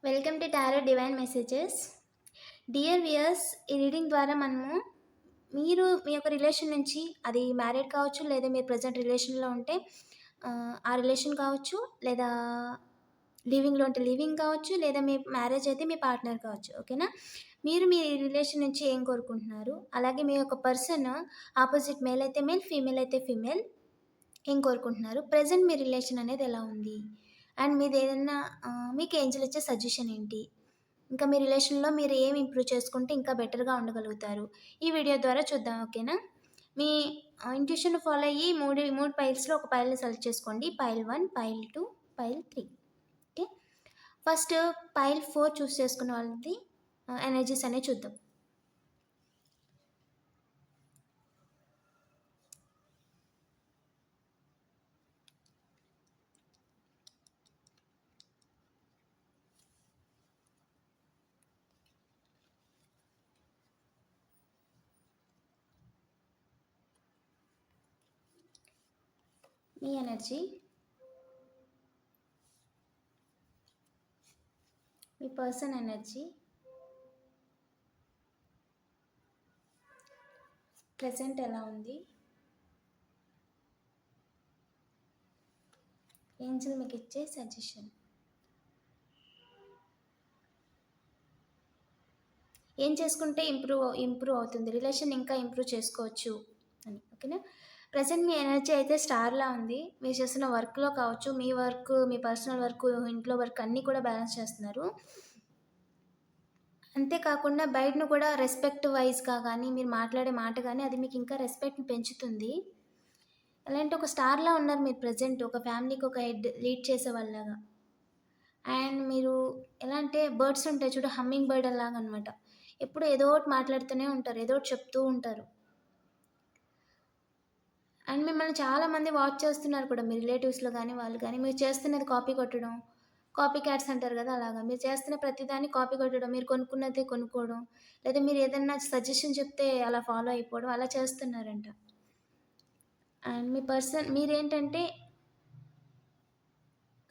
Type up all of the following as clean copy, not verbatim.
Welcome to tarot divine messages. Dear weirs, ఈ reading ద్వారా మనము మీ యొక్క రిలేషన్ నుంచి, అది మ్యారేడ్ కావచ్చు లేదా మీరు ప్రజెంట్ రిలేషన్లో ఉంటే ఆ రిలేషన్ కావచ్చు, లేదా లివింగ్లో ఉంటే లివింగ్ కావచ్చు, లేదా మీ మ్యారేజ్ అయితే మీ పార్ట్నర్ కావచ్చు. ఓకేనా? మీరు మీ రిలేషన్ నుంచి ఏం కోరుకుంటున్నారు, అలాగే మీ యొక్క పర్సన్ ఆపోజిట్ మేల్ అయితే మేల్, ఫీమేల్ అయితే ఫీమేల్ ఏం కోరుకుంటున్నారు, ప్రజెంట్ మీ రిలేషన్ అనేది ఎలా ఉంది, అండ్ మీది ఏదైనా మీకు ఏంజల్ ఇచ్చే సజెషన్ ఏంటి, ఇంకా మీ రిలేషన్లో మీరు ఏం ఇంప్రూవ్ చేసుకుంటే ఇంకా బెటర్గా ఉండగలుగుతారు, ఈ వీడియో ద్వారా చూద్దాం. ఓకేనా? మీ ఇంట్యూషన్ ఫాలో అయ్యి మూడు పైల్స్లో ఒక పైల్ని సెలెక్ట్ చేసుకోండి. Pile 1, pile 2, pile 3. Okay, first pile 4 చూస్ చేసుకున్న వాళ్ళది ఎనర్జీస్ అనేవి చూద్దాం. మీ ఎనర్జీ, మీ పర్సన్ ఎనర్జీ, ప్రెసెంట్ ఎలా ఉంది, ఏంజల్ మీకు ఇచ్చే సజెషన్, ఏం చేసుకుంటే ఇంప్రూవ్ అవుతుంది, రిలేషన్ ఇంకా ఇంప్రూవ్ చేసుకోవచ్చు అని. ఓకేనా? ప్రజెంట్ మీ ఎనర్జీ అయితే స్టార్లా ఉంది. మీరు చేస్తున్న వర్క్లో కావచ్చు, మీ వర్క్, మీ పర్సనల్ వర్క్, ఇంట్లో వర్క్ అన్నీ కూడా బ్యాలెన్స్ చేస్తున్నారు. అంతేకాకుండా బయటను కూడా రెస్పెక్ట్ వైజ్గా కానీ, మీరు మాట్లాడే మాట కానీ అది మీకు ఇంకా రెస్పెక్ట్ని పెంచుతుంది. అలాంటి ఒక స్టార్లా ఉన్నారు మీరు ప్రజెంట్, ఒక ఫ్యామిలీకి ఒక హెడ్ లీడ్ చేసే వాళ్ళలాగా. అండ్ మీరు ఎలా అంటే బర్డ్స్ ఉంటాయి చూడు, హమ్మింగ్ బర్డ్ అలాగా అనమాట. ఎప్పుడు ఏదో ఒకటి మాట్లాడుతూనే ఉంటారు, ఏదో ఒకటి చెప్తూ ఉంటారు. అండ్ మిమ్మల్ని చాలామంది వాచ్ చేస్తున్నారు కూడా, మీ రిలేటివ్స్లో కానీ వాళ్ళు కానీ. మీరు చేస్తున్నది కాపీ కొట్టడం, కాపీ క్యాట్స్ అంటారు కదా, అలాగా మీరు చేస్తున్న ప్రతిదాన్ని కాపీ కొట్టడం, మీరు కొనుక్కున్నదే కొనుక్కోవడం, లేదా మీరు ఏదన్నా సజెషన్ చెప్తే అలా ఫాలో అయిపోవడం, అలా చేస్తున్నారంట. అండ్ మీ పర్సన్ మీరేంటంటే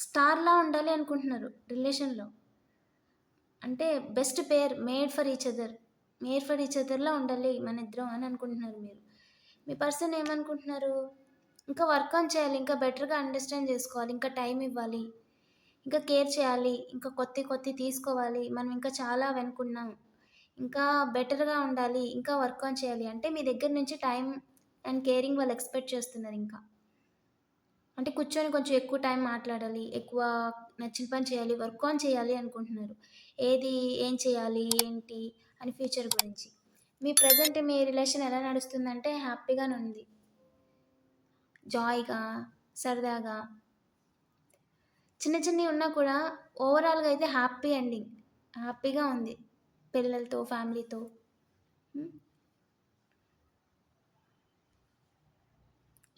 స్టార్లా ఉండాలి అనుకుంటున్నారు రిలేషన్లో. అంటే best pair, made for each అదర్లా ఉండాలి మన ఇద్దరం అని అనుకుంటున్నారు మీరు. మీ పర్సన్ ఏమనుకుంటున్నారు, ఇంకా వర్క్ ఆన్ చేయాలి, ఇంకా బెటర్గా అండర్స్టాండ్ చేసుకోవాలి, ఇంకా టైం ఇవ్వాలి, ఇంకా కేర్ చేయాలి, ఇంకా కొత్త తీసుకోవాలి, మనం ఇంకా చాలా వెనుకున్నాం, ఇంకా బెటర్గా ఉండాలి, ఇంకా వర్క్ ఆన్ చేయాలి అంటే మీ దగ్గర నుంచి టైం అండ్ కేరింగ్ వాళ్ళు ఎక్స్పెక్ట్ చేస్తున్నారు. ఇంకా అంటే కూర్చొని కొంచెం ఎక్కువ టైం మాట్లాడాలి, ఎక్కువ నచ్చిన పని చేయాలి, వర్క్ ఆన్ చేయాలి అనుకుంటున్నారు. ఏం చేయాలి, ఏంటి అని ఫ్యూచర్ గురించి. మీ ప్రజెంట్ మీ రిలేషన్ ఎలా నడుస్తుందంటే హ్యాపీగానే ఉంది, జాయ్గా, సరదాగా. చిన్నవి ఉన్నా కూడా ఓవరాల్గా అయితే హ్యాపీ ఎండింగ్, హ్యాపీగా ఉంది పిల్లలతో, ఫ్యామిలీతో.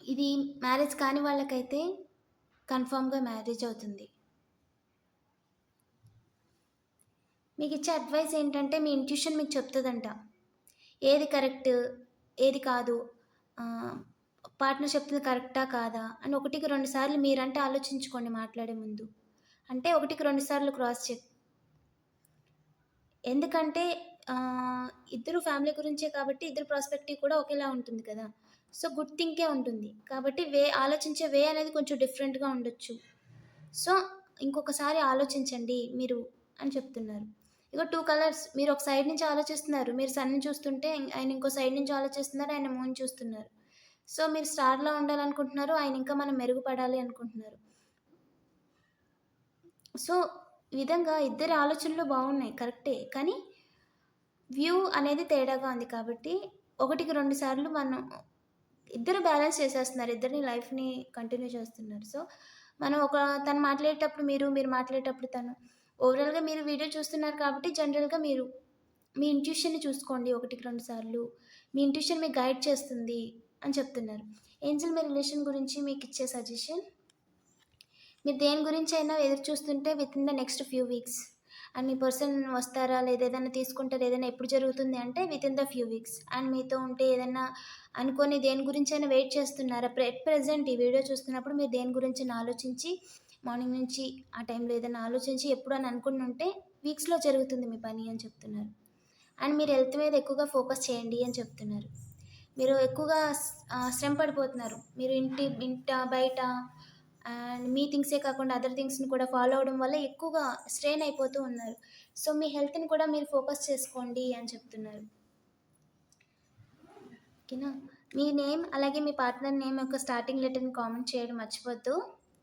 ఇది మ్యారేజ్ కాని వాళ్ళకైతే కన్ఫామ్గా మ్యారేజ్ అవుతుంది. మీకు ఇచ్చే అడ్వైస్ ఏంటంటే, మీ ఇంట్యూషన్ మీకు చెప్తుందంట ఏది కరెక్ట్, ఏది కాదు, పార్ట్నర్ చెప్తుంది కరెక్టా కాదా అని 1కి 2 సార్లు మీరంటే ఆలోచించుకోండి మాట్లాడే ముందు. అంటే 1కి 2 సార్లు క్రాస్ చెక్. ఎందుకంటే ఇద్దరు ఫ్యామిలీ గురించే కాబట్టి ఇద్దరు ప్రాస్పెక్టివ్ కూడా ఒకేలా ఉంటుంది కదా. సో గుడ్ థింకే ఉంటుంది కాబట్టి ఆలోచించే వే అనేది కొంచెం డిఫరెంట్గా ఉండొచ్చు. సో ఇంకొకసారి ఆలోచించండి మీరు అని చెప్తున్నారు. ఇగో 2 కలర్స్, మీరు ఒక సైడ్ నుంచి ఆలోచిస్తున్నారు, మీరు సన్ని చూస్తుంటే ఆయన ఇంకో సైడ్ నుంచి ఆలోచిస్తున్నారు, ఆయన మూన్ చూస్తున్నారు. సో మీరు స్టార్లా ఉండాలనుకుంటున్నారు, ఆయన ఇంకా మనం మెరుగుపడాలి అనుకుంటున్నారు. సో ఈ విధంగా ఇద్దరి ఆలోచనలు బాగున్నాయి, కరెక్టే, కానీ వ్యూ అనేది తేడాగా ఉంది. కాబట్టి 1కి 2 సార్లు మనం ఇద్దరు బ్యాలెన్స్ చేసేస్తున్నారు, ఇద్దరిని లైఫ్ని కంటిన్యూ చేస్తున్నారు. సో మనం తను మాట్లాడేటప్పుడు మీరు మాట్లాడేటప్పుడు తను, ఓవరాల్గా మీరు వీడియో చూస్తున్నారు కాబట్టి జనరల్గా మీరు మీ ఇంట్యూషన్ని చూసుకోండి 1కి 2 సార్లు. మీ ఇంట్యూషన్ మీకు గైడ్ చేస్తుంది అని చెప్తున్నారు. ఏంజల్ మీ రిలేషన్ గురించి మీకు ఇచ్చే సజెషన్, మీరు దేని గురించి అయినా ఎదురు చూస్తుంటే with in the next few weeks, and me person వస్తారా లేదా ఏదైనా తీసుకుంటారా, ఏదైనా ఎప్పుడు జరుగుతుంది అంటే with in the few weeks. And మీతో ఉంటే ఏదైనా అనుకొని దేని గురించి అయినా వెయిట్ చేస్తున్నారా, ప్రెజెంట్ ఈ వీడియో చూస్తున్నప్పుడు మీరు దేని గురించి ఆలోచించి మార్నింగ్ నుంచి ఆ టైంలో ఏదైనా ఆలోచించి ఎప్పుడు అని అనుకుంటుంటే వీక్స్‌లో జరుగుతుంది మీ పని అని చెప్తున్నారు. అండ్ మీరు హెల్త్ మీద ఎక్కువగా ఫోకస్ చేయండి అని చెప్తున్నారు. మీరు ఎక్కువగా శ్రమ పడిపోతున్నారు. మీరు ఇంట, బయట అండ్ మీ థింగ్సే కాకుండా అదర్ థింగ్స్‌ని కూడా ఫాలో అవ్వడం వల్ల ఎక్కువగా స్ట్రెయిన్ అయిపోతూ ఉన్నారు. సో, మీ హెల్త్‌ని కూడా మీరు ఫోకస్ చేసుకోండి అని చెప్తున్నారు. ఓకేనా? మీ నేమ్ అలాగే మీ పార్ట్నర్ నేమ్ యొక్క స్టార్టింగ్ లెటర్‌ని కామెంట్ చేయడం మర్చిపోద్దు.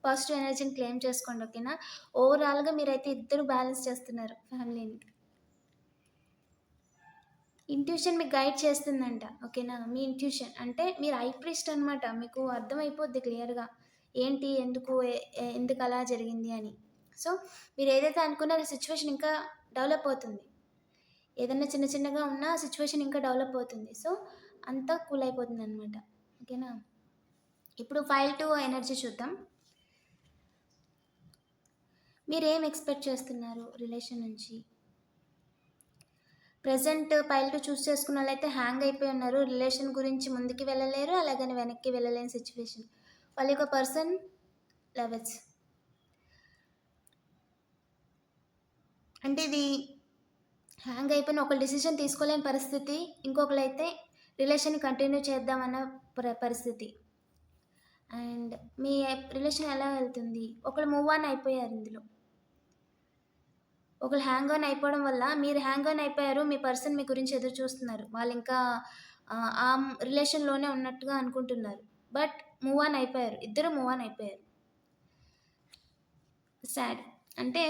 పాజిటివ్ ఎనర్జీని క్లెయిమ్ చేసుకోండి. ఓకేనా? ఓవరాల్‌గా మీరైతే ఇద్దరు బ్యాలెన్స్ చేస్తున్నారు ఫ్యామిలీని. ఇంట్యూషన్ మీకు గైడ్ చేస్తుందంట. ఓకేనా? మీ ఇంట్యూషన్ అంటే మీరు ఐ ప్రీస్ట్ అనమాట. మీకు అర్థమైపోద్ది క్లియర్‌గా. ఏంటి? ఎందుకు? ఎందుకలా జరిగింది అని. సో, మీరు ఏదైతే అనుకున్నారో సిచ్యువేషన్ ఇంకా డెవలప్ అవుతుంది. ఏదన్నా చిన్న చిన్నగా ఉన్నా సిచ్యువేషన్ ఇంకా డెవలప్ అవుతుంది. సో, అంతా కూల్ అయిపోతుందనమాట. ఓకేనా? ఇప్పుడు ఫైల్ టు ఎనర్జీ చూద్దాం. మీరేం ఎక్స్‌పెక్ట్ చేస్తున్నారు రిలేషన్ నుంచి? ప్రెజెంట్ పైల్ టు చూస్ చేసుకున్నోళ్ళైతే హ్యాంగ్ అయిపోయి ఉన్నారు. రిలేషన్ గురించి ముందుకు వెళ్ళలేరు. అలాగని వెనక్కి వెళ్ళలేని సిచ్యువేషన్. వాళ్ళ యొక్క పర్సన్ లెవెల్స్. అంటే ఇది హ్యాంగ్ అయిపోయిన ఒకళ్ళు డిసిషన్ తీసుకోలేని పరిస్థితి. ఇంకొకళ్ళైతే రిలేషన్‌ని కంటిన్యూ చేద్దామన్న పరిస్థితి. అండ్ మీ రిలేషన్ ఎలా వెళ్తుంది? ఒకళ్ళు మూవ్ ఆన్ అయిపోయారు ఇందులో. ఒకళ్ళు హ్యాంగ్ ఆన్ అయిపోవడం వల్ల మీరు హ్యాంగ్ ఆన్ అయిపోయారు. మీ పర్సన్ మీ గురించి ఎదురు చూస్తున్నారు. వాళ్ళింకా ఆ రిలేషన్‌లోనే ఉన్నట్టుగా అనుకుంటున్నారు. బట్ మూవ్ ఆన్ అయిపోయారు. ఇద్దరు మూవ్ ఆన్ అయిపోయారు. సాడ్. అంటే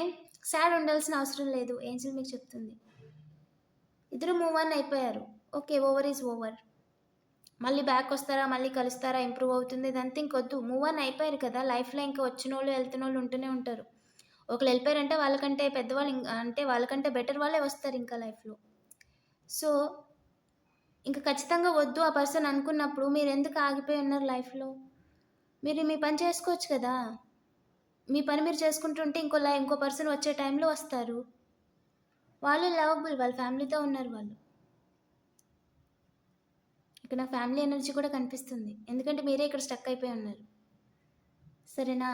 సాడ్ ఉండాల్సిన అవసరం లేదు. ఏంజెల్ మీకు చెప్తుంది. ఇద్దరు మూవ్ ఆన్ అయిపోయారు. ఓకే. Over is over. మళ్ళీ బ్యాక్ వస్తారా? మళ్ళీ కలుస్తారా? ఇంప్రూవ్ అవుతుంది. ఇదంతా ఇంకొద్దు. మూవ్ ఆన్ అయిపోయారు కదా! లైఫ్‌లో ఇంకా వచ్చినోళ్ళు, వెళ్తున్నోళ్ళు ఉంటూనే ఉంటారు. ఒకళ్ళు వెళ్ళిపోయారంటే వాళ్ళకంటే పెద్దవాళ్ళు అంటే వాళ్ళకంటే బెటర్ వాళ్ళే వస్తారు ఇంకా లైఫ్‌లో. సో, ఇంక ఖచ్చితంగా వద్దు ఆ పర్సన్ అనుకున్నప్పుడు మీరెందుకు ఆగిపోయి ఉన్నారు లైఫ్‌లో? మీరు మీ పని చేసుకోవచ్చు కదా! మీ పని మీరు చేసుకుంటుంటే ఇంకో పర్సన్ వచ్చే టైంలో వస్తారు. వాళ్ళు లవబుల్. వాళ్ళ ఫ్యామిలీతో ఉన్నారు వాళ్ళు. ఇక్కడ నా ఫ్యామిలీ ఎనర్జీ కూడా కనిపిస్తుంది. ఎందుకంటే మీరే ఇక్కడ స్టక్ అయిపోయి ఉన్నారు. సరేనా?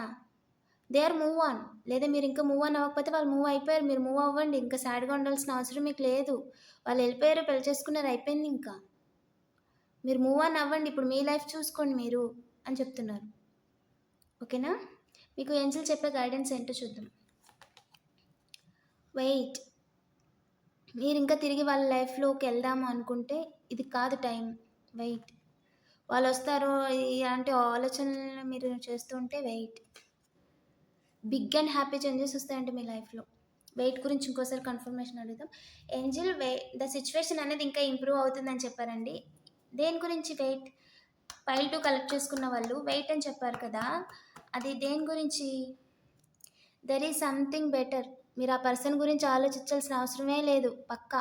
They are move on. లేదా మీరు ఇంకా మూవ్ ఆన్ అవ్వకపోతే వాళ్ళు మూవ్ అయిపోయారు. మీరు మూవ్ అవ్వండి. ఇంకా సాడ్‌గా ఉండాల్సిన అవసరం మీకు లేదు. వాళ్ళు వెళ్ళిపోయారు, పెళ్లి చేసుకున్నారు అయిపోయింది ఇంకా. మీరు మూవ్ ఆన్ అవ్వండి. ఇప్పుడు మీ లైఫ్ చూసుకోండి మీరు అని చెప్తున్నారు. ఓకేనా? మీకు ఏంజెల్ చెప్పే గైడెన్స్ ఏంటో చూద్దాం. వెయిట్. మీరింకా తిరిగి వాళ్ళ లైఫ్‌లోకి వెళ్దాము అనుకుంటే ఇది కాదు టైం. వెయిట్. వాళ్ళొస్తారో ఇలాంటి ఆలోచనలు మీరు చేస్తూ ఉంటే wait. Big and happy changes వస్తాయంట మీ లైఫ్‌లో. వెయిట్ గురించి ఇంకోసారి కన్ఫర్మేషన్ అడుగుదాం. ఏంజెల్ ద సిట్యుయేషన్ అనేది ఇంకా ఇంప్రూవ్ అవుతుందని చెప్పారండి. దేని గురించి వెయిట్? ఫైల్ 2 కలెక్ట్ చేసుకున్న వాళ్ళు వెయిట్ అని చెప్పారు కదా! అది దేని గురించి? There is something better. మీరు ఆ పర్సన్ గురించి ఆలోచించాల్సిన అవసరమే లేదు. పక్కా.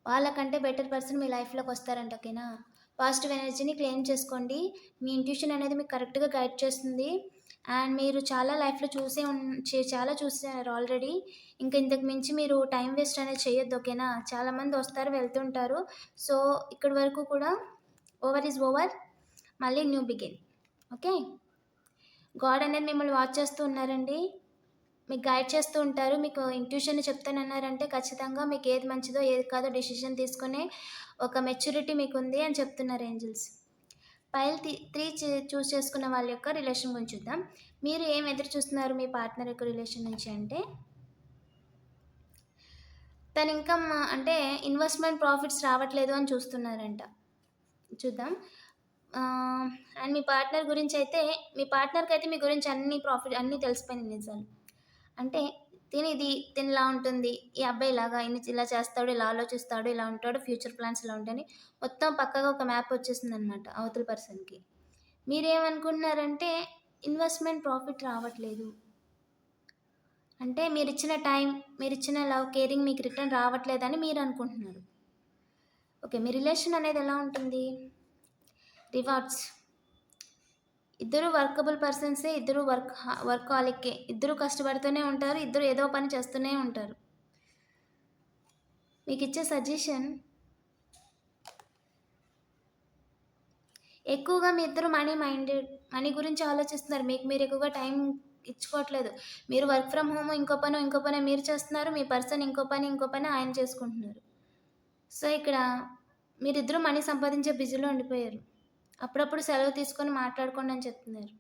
వాళ్ళకంటే బెటర్ పర్సన్ మీ లైఫ్‌లోకి వస్తారంట. ఓకేనా? పాజిటివ్ ఎనర్జీని క్లెయిమ్ చేసుకోండి. మీ ఇంట్యూషన్ అనేది మీకు కరెక్ట్‌గా గైడ్ చేస్తుంది. అండ్ మీరు చాలా లైఫ్‌లో చాలా చూసారు ఆల్రెడీ. ఇంకా ఇంతకు మించి మీరు టైం వేస్ట్ అనేది చేయొద్దు. ఓకేనా? చాలామంది వస్తారు, వెళ్తుంటారు. సో, ఇక్కడి వరకు కూడా ఓవర్ ఈజ్ ఓవర్. మళ్ళీ న్యూ బిగిన్. ఓకే? గాడ్ అనేది మిమ్మల్ని వాచ్ చేస్తూ ఉన్నారండి. మీకు గైడ్ చేస్తూ ఉంటారు. మీకు ఇంట్యూషన్ చెప్తానన్నారంటే ఖచ్చితంగా మీకు ఏది మంచిదో, ఏది కాదో డెసిషన్ తీసుకునే ఒక మెచ్యూరిటీ మీకుంది అని చెప్తున్నారు ఏంజెల్స్. పైల్ 3 చూస్ చేసుకున్న వాళ్ళ యొక్క రిలేషన్ గురించి చూద్దాం. మీరు ఏం ఎదురు చూస్తున్నారు మీ పార్ట్నర్ యొక్క రిలేషన్ నుంచి అంటే, తన ఇన్‌కమ్ అంటే ఇన్వెస్ట్‌మెంట్ ప్రాఫిట్స్ రావట్లేదు అని చూస్తున్నారంట. చూద్దాం. అండ్ మీ పార్ట్నర్ గురించైతే మీ పార్ట్నర్‌కైతే మీ గురించి అన్నీ తెలిసిపోయినాయి నిజాలు. అంటే తినిలా ఉంటుంది. ఈ అబ్బాయి ఇలాగా ఇలా చేస్తాడు, ఇలా ఆలోచిస్తాడు, ఇలా ఉంటాడు, ఫ్యూచర్ ప్లాన్స్ ఇలా ఉంటాయని మొత్తం పక్కాగా ఒక మ్యాప్ వచ్చేసిందనమాట అవతల పర్సన్‌కి. మీరేమనుకుంటున్నారంటే ఇన్వెస్ట్‌మెంట్ ప్రాఫిట్ రావట్లేదు. అంటే మీరిచ్చిన టైం, మీరిచ్చిన లవ్, కేరింగ్ మీకు రిటర్న్ రావట్లేదని మీరనుకుంటున్నారు. ఓకే. మీ రిలేషన్ అనేది ఎలా ఉంటుంది? రివార్డ్స్. ఇద్దరు వర్కబుల్ పర్సన్సే. ఇద్దరు వర్కాలికే. ఇద్దరు కష్టపడుతూనే ఉంటారు. ఇద్దరు ఏదో పని చేస్తూనే ఉంటారు. మీకిచ్చే సజెషన్ ఎక్కువగా మీ ఇద్దరు మనీ గురించి ఆలోచిస్తున్నారు. మీకు మీరు ఎక్కువగా టైం ఇచ్చుకోవట్లేదు. మీరు వర్క్ ఫ్రమ్ హోమ్ ఇంకో పని మీరు చేస్తున్నారు. మీ పర్సన్ ఇంకో పని ఆయన చేసుకుంటున్నారు. సో, ఇక్కడ మీరిద్దరూ మనీ సంపాదించే బిజీలో ఉండిపోయారు. అప్పుడప్పుడు సెలవు తీసుకొని మాట్లాడుకోండి అని చెప్తున్నారు.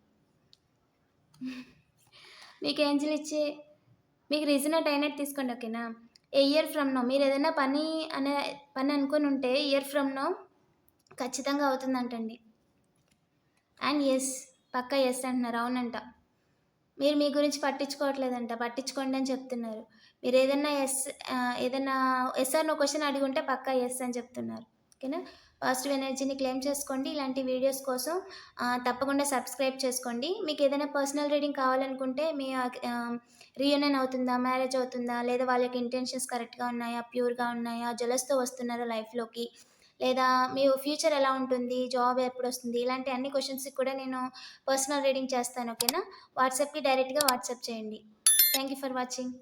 మీకు ఏంజెల్ ఇచ్చే మీకు రీజనెట్ అయినట్టు తీసుకోండి. ఓకేనా? ఏ ఇయర్ ఫ్రమ్ నౌ మీరేదైనా పని అనుకోనుంటే ఇయర్ ఫ్రమ్ నౌ ఖచ్చితంగా అవుతుందంటండి. And yes. పక్కా యెస్ అంటున్నారు. అవునంట. మీరు మీ గురించి పట్టించుకోవట్లేదంట. పట్టించుకోండి అని చెప్తున్నారు. మీరేదన్నా ఏదన్నా యెస్ ఆర్ నో క్వెషన్ అడిగుంటే పక్కా యెస్ అని చెప్తున్నారు. ఓకేనా? పాజిటివ్ ఎనర్జీని క్లెయిమ్ చేసుకోండి. ఇలాంటి వీడియోస్ కోసం తప్పకుండా సబ్స్క్రైబ్ చేసుకోండి. మీకేదైనా పర్సనల్ రీడింగ్ కావాలనుకుంటే మీ రీయూనియన్ అవుతుందా? మ్యారేజ్ అవుతుందా? లేదా వాళ్ళకి ఇంటెన్షన్స్ కరెక్ట్‌గా ఉన్నాయా? ప్యూర్‌గా ఉన్నాయా? జెలస్‌తో వస్తున్నారా లైఫ్‌లోకి? లేదా మీ ఫ్యూచర్ ఎలా ఉంటుంది? జాబ్ ఎప్పుడొస్తుంది? ఇలాంటి అన్ని క్వెషన్స్‌కి కూడా నేను పర్సనల్ రీడింగ్ చేస్తాను. ఓకేనా? వాట్సాప్‌కి డైరెక్ట్‌గా వాట్సాప్ చేయండి. Thank you for watching.